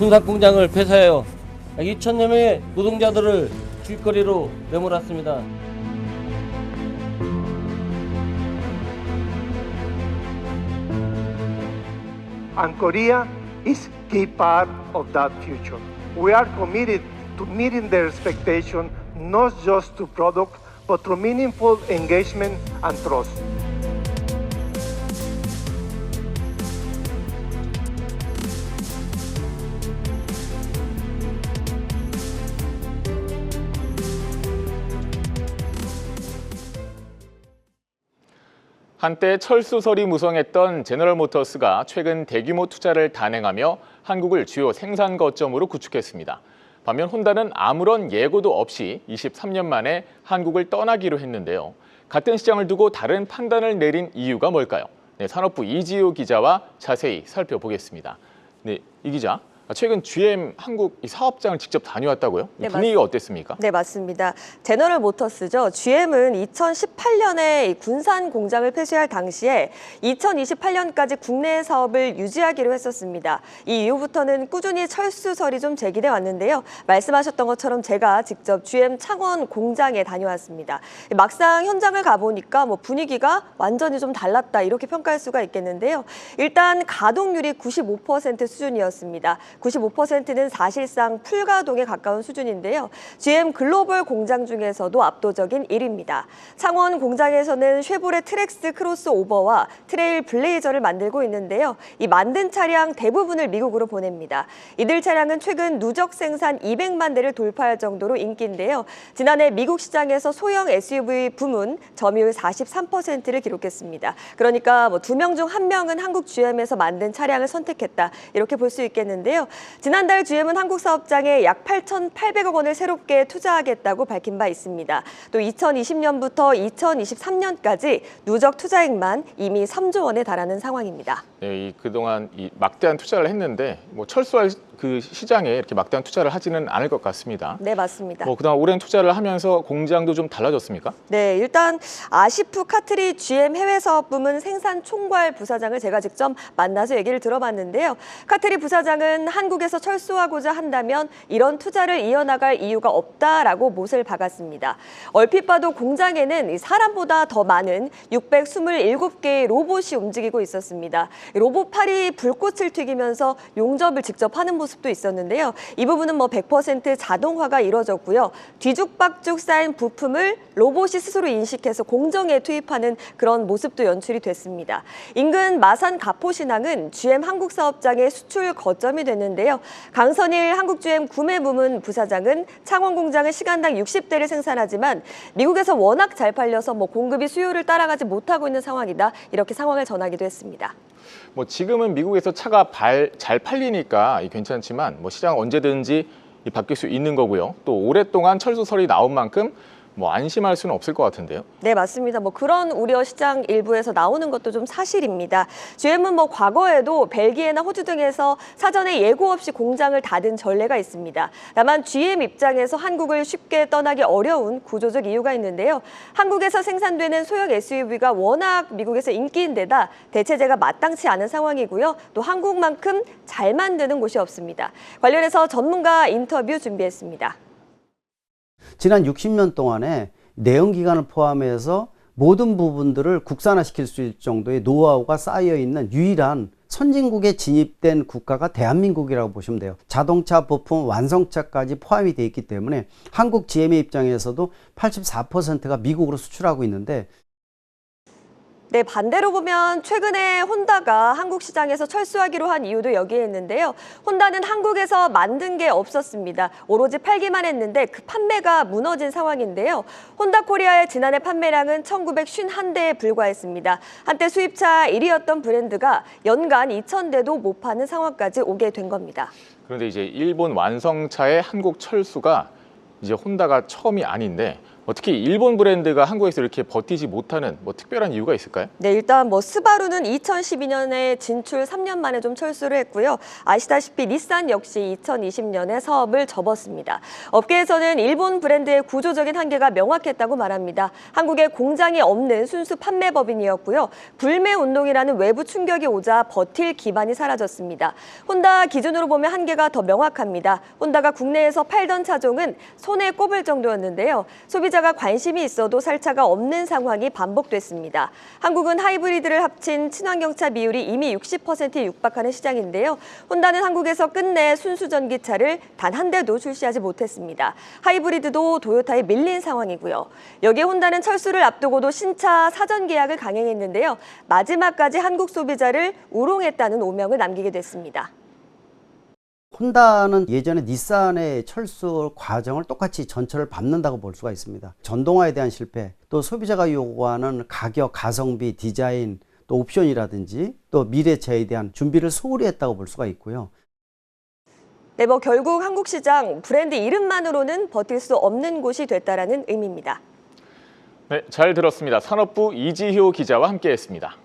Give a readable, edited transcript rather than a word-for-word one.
군산 공장을 폐쇄하여 2,000여 명의 노동자들을 길거리로 내몰았습니다. And Korea is key part of that future. We are committed to meeting their expectation, not just to product, but through meaningful engagement and trust. 한때 철수설이 무성했던 제너럴모터스가 최근 대규모 투자를 단행하며 한국을 주요 생산 거점으로 구축했습니다. 반면 혼다는 아무런 예고도 없이 23년 만에 한국을 떠나기로 했는데요. 같은 시장을 두고 다른 판단을 내린 이유가 뭘까요? 네, 산업부 이지우 기자와 자세히 살펴보겠습니다. 네, 이 기자. 최근 GM 한국 사업장을 직접 다녀왔다고요? 네, 분위기가 어땠습니까? 네, 맞습니다. 제너럴 모터스죠. GM은 2018년에 군산 공장을 폐쇄할 당시에 2028년까지 국내 사업을 유지하기로 했었습니다. 이 이후부터는 꾸준히 철수설이 좀 제기돼 왔는데요. 말씀하셨던 것처럼 제가 직접 GM 창원 공장에 다녀왔습니다. 막상 현장을 가보니까 분위기가 완전히 좀 달랐다 이렇게 평가할 수가 있겠는데요. 일단 가동률이 95% 수준이었습니다. 95%는 사실상 풀가동에 가까운 수준인데요. GM 글로벌 공장 중에서도 압도적인 1위입니다. 창원 공장에서는 쉐보레 트랙스 크로스오버와 트레일 블레이저를 만들고 있는데요. 이 만든 차량 대부분을 미국으로 보냅니다. 이들 차량은 최근 누적 생산 200만 대를 돌파할 정도로 인기인데요. 지난해 미국 시장에서 소형 SUV 부문 점유율 43%를 기록했습니다. 그러니까 2명 중 1명은 한국 GM에서 만든 차량을 선택했다 이렇게 볼 수 있겠는데요. 지난달 GM은 한국 사업장에 약 8,800억 원을 새롭게 투자하겠다고 밝힌 바 있습니다. 또 2020년부터 2023년까지 누적 투자액만 이미 3조 원에 달하는 상황입니다. 네, 그동안 막대한 투자를 했는데 철수할 그 시장에 이렇게 막대한 투자를 하지는 않을 것 같습니다. 네, 맞습니다. 그동안 오랜 투자를 하면서 공장도 좀 달라졌습니까? 네, 일단 아시프 카트리 GM 해외 사업 부문 생산 총괄 부사장을 제가 직접 만나서 얘기를 들어봤는데요. 카트리 부사장은 한국에서 철수하고자 한다면 이런 투자를 이어나갈 이유가 없다라고 못을 박았습니다. 얼핏 봐도 공장에는 사람보다 더 많은 627개의 로봇이 움직이고 있었습니다. 로봇팔이 불꽃을 튀기면서 용접을 직접 하는 모습도 있었는데요. 이 부분은 100% 자동화가 이루어졌고요. 뒤죽박죽 쌓인 부품을 로봇이 스스로 인식해서 공정에 투입하는 그런 모습도 연출이 됐습니다. 인근 마산 가포신항은 GM 한국 사업장의 수출 거점이 됐는데요. 강선일 한국 GM 구매 부문 부사장은 창원 공장은 시간당 60대를 생산하지만 미국에서 워낙 잘 팔려서 공급이 수요를 따라가지 못하고 있는 상황이다. 이렇게 상황을 전하기도 했습니다. 지금은 미국에서 차가 잘 팔리니까 괜찮지만 시장 언제든지 바뀔 수 있는 거고요. 또 오랫동안 철수설이 나온 만큼 안심할 수는 없을 것 같은데요. 네, 맞습니다. 그런 우려 시장 일부에서 나오는 것도 좀 사실입니다. GM은 과거에도 벨기에나 호주 등에서 사전에 예고 없이 공장을 닫은 전례가 있습니다. 다만 GM 입장에서 한국을 쉽게 떠나기 어려운 구조적 이유가 있는데요. 한국에서 생산되는 소형 SUV가 워낙 미국에서 인기인 데다 대체재가 마땅치 않은 상황이고요. 또 한국만큼 잘 만드는 곳이 없습니다. 관련해서 전문가 인터뷰 준비했습니다. 지난 60년 동안에 내연기관을 포함해서 모든 부분들을 국산화시킬 수 있을 정도의 노하우가 쌓여있는 유일한 선진국에 진입된 국가가 대한민국이라고 보시면 돼요. 자동차 부품 완성차까지 포함이 되어 있기 때문에 한국 GM의 입장에서도 84%가 미국으로 수출하고 있는데 네, 반대로 보면 최근에 혼다가 한국 시장에서 철수하기로 한 이유도 여기에 있는데요. 혼다는 한국에서 만든 게 없었습니다. 오로지 팔기만 했는데 그 판매가 무너진 상황인데요. 혼다 코리아의 지난해 판매량은 1,951대에 불과했습니다. 한때 수입차 1위였던 브랜드가 연간 2,000대도 못 파는 상황까지 오게 된 겁니다. 그런데 이제 일본 완성차의 한국 철수가 이제 혼다가 처음이 아닌데 특히 일본 브랜드가 한국에서 이렇게 버티지 못하는 특별한 이유가 있을까요? 네, 일단 스바루는 2012년에 진출 3년 만에 좀 철수를 했고요. 아시다시피 닛산 역시 2020년에 사업을 접었습니다. 업계에서는 일본 브랜드의 구조적인 한계가 명확했다고 말합니다. 한국에 공장이 없는 순수 판매 법인이었고요. 불매 운동이라는 외부 충격이 오자 버틸 기반이 사라졌습니다. 혼다 기준으로 보면 한계가 더 명확합니다. 혼다가 국내에서 팔던 차종은 손에 꼽을 정도였는데요. 소비자가 관심이 있어도 살 차가 없는 상황이 반복됐습니다. 한국은 하이브리드를 합친 친환경차 비율이 이미 60%에 육박하는 시장인데요. 혼다는 한국에서 끝내 순수 전기차를 단 한 대도 출시하지 못했습니다. 하이브리드도 도요타에 밀린 상황이고요. 여기에 혼다는 철수를 앞두고도 신차 사전 계약을 강행했는데요. 마지막까지 한국 소비자를 우롱했다는 오명을 남기게 됐습니다. 혼다는 예전에 닛산의 철수 과정을 똑같이 전철을 밟는다고 볼 수가 있습니다. 전동화에 대한 실패, 또 소비자가 요구하는 가격, 가성비, 디자인, 또 옵션이라든지 또 미래차에 대한 준비를 소홀히 했다고 볼 수가 있고요. 네, 결국 한국 시장 브랜드 이름만으로는 버틸 수 없는 곳이 됐다라는 의미입니다. 네, 잘 들었습니다. 산업부 이지효 기자와 함께했습니다.